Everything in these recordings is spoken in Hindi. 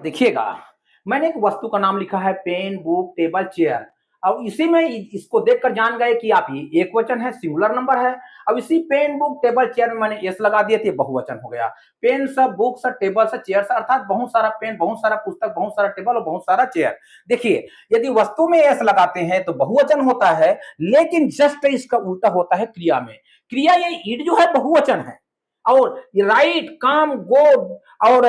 देखिएगा, मैंने एक वस्तु का नाम लिखा है पेन, बुक, टेबल, चेयर। अब इसी में इसको देखकर जान गए कि आप ये एकवचन है, सिंगुलर नंबर है। अब इसी पेन, बुक, टेबल, चेयर में मैंने एस लगा दिए थे, बहुवचन हो गया। पेन सा, बुक सा, टेबल सा, चेयर सा, अर्थात बहुत सारा पेन, बहुत सारा पुस्तक, बहुत सारा टेबल और बहुत सारा चेयर। देखिए, यदि वस्तु में एस लगाते हैं तो बहुवचन होता है, लेकिन जस्ट इसका उल्टा होता है क्रिया में। क्रिया ये ईट जो है बहुवचन है, और राइट, काम, गो और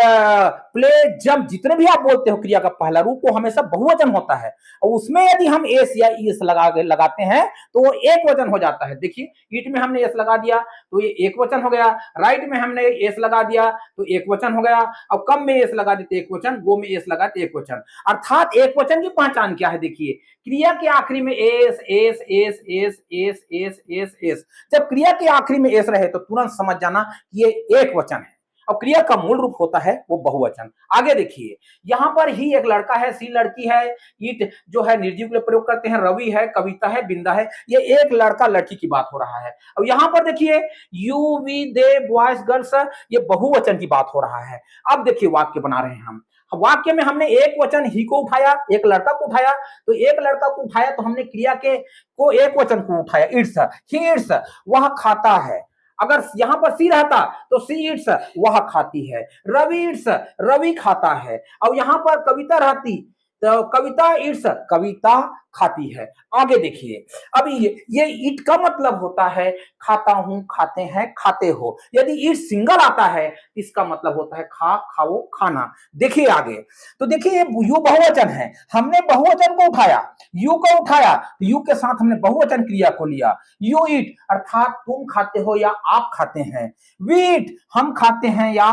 प्ले, जंप, जितने भी आप बोलते हो क्रिया का पहला रूप वो हमेशा बहुवचन होता है। और उसमें यदि हम एस या ईस लगाते हैं तो वो एक वचन हो जाता है। देखिए, ईट में हमने एस लगा दिया तो ये एक वचन हो गया, राइट में हमने एस लगा दिया तो एक वचन हो गया, और कम में एस लगा देते एक वचन, गो में एस लगा तो एक वचन। अर्थात एक वचन की पहचान क्या है? देखिए, क्रिया के आखिरी में S S S S S S S S. जब क्रिया के आखिरी में एस रहे तो तुरंत समझ जाना ये एक वचन है, और क्रिया का मूल रूप होता है वो बहुवचन। आगे देखिए, यहां पर ही एक लड़का है, सी लड़की है, ईट जो है निर्जीव के लिए प्रयोग करते हैं, रवि है, कविता है, बिंदा है। ये एक लड़का लड़की की बात हो रहा है। अब यहां पर देखिए, you, we, they, boys, girls, ये बहुवचन की बात हो रहा है। अब देखिए, वाक्य बना रहे हैं हम। वाक्य में हमने एक वचन ही को उठाया, एक लड़का को उठाया, तो एक लड़का को उठाया तो हमने क्रिया के को एक वचन को उठाया, इट्स, ही इट्स, वह खाता है। अगर यहां पर सी रहता तो सी इट्स, वह खाती है। रवि इट्स, रवि खाता है। अब यहां पर कविता रहती तो कविता इट्स, कविता खाती है। आगे देखिए, अब ये इट का मतलब होता है खाता हूं, खाते हैं, खाते हो। यदि इट सिंगल आता है इसका मतलब होता है खा, खाओ, खाना। देखिए आगे, तो देखिए ये यू बहुवचन है, हमने बहुवचन को उठाया, यू को उठाया, यू के साथ हमने बहुवचन क्रिया को लिया। यू ईट अर्थात तुम खाते हो या आप खाते हैं। वी ईट हम खाते हैं या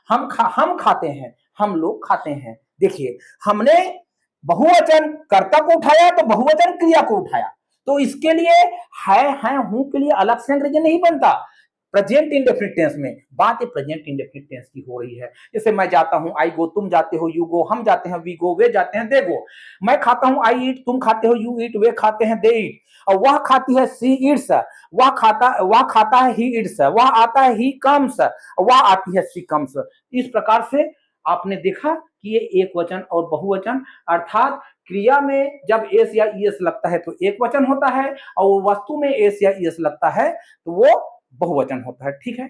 हम खाते हैं, हम लोग खाते हैं। देखिए, हमने बहुवचन कर्ता को उठाया तो बहुवचन क्रिया को उठाया, तो इसके लिए है हूं के लिए अलग से अंग्रेजी नहीं बनता। प्रेजेंट इंडेफिनिट टेंस में बात प्रेजेंट इंडेफिनिट टेंस की हो रही है। जैसे मैं जाता हूं, आई गो, तुम जाते हो, यू गो, हम जाते हैं, वी गो, वे जाते हैं, दे गो। मैं खाता हूं, आई ईट, तुम खाते हो, यू ईट, वे खाते हैं, दे ईट। और वह खाती है, सी ईट्स, वह खाता है, ही ईट्स, वह आता है, ही कम्स, वह आती है, सी कम्स। इस प्रकार से आपने देखा कि ये एक वचन और बहुवचन, अर्थात क्रिया में जब एस या ईएस लगता है तो एक वचन होता है, और वस्तु में एस या ईएस लगता है तो वो बहुवचन होता है। ठीक है।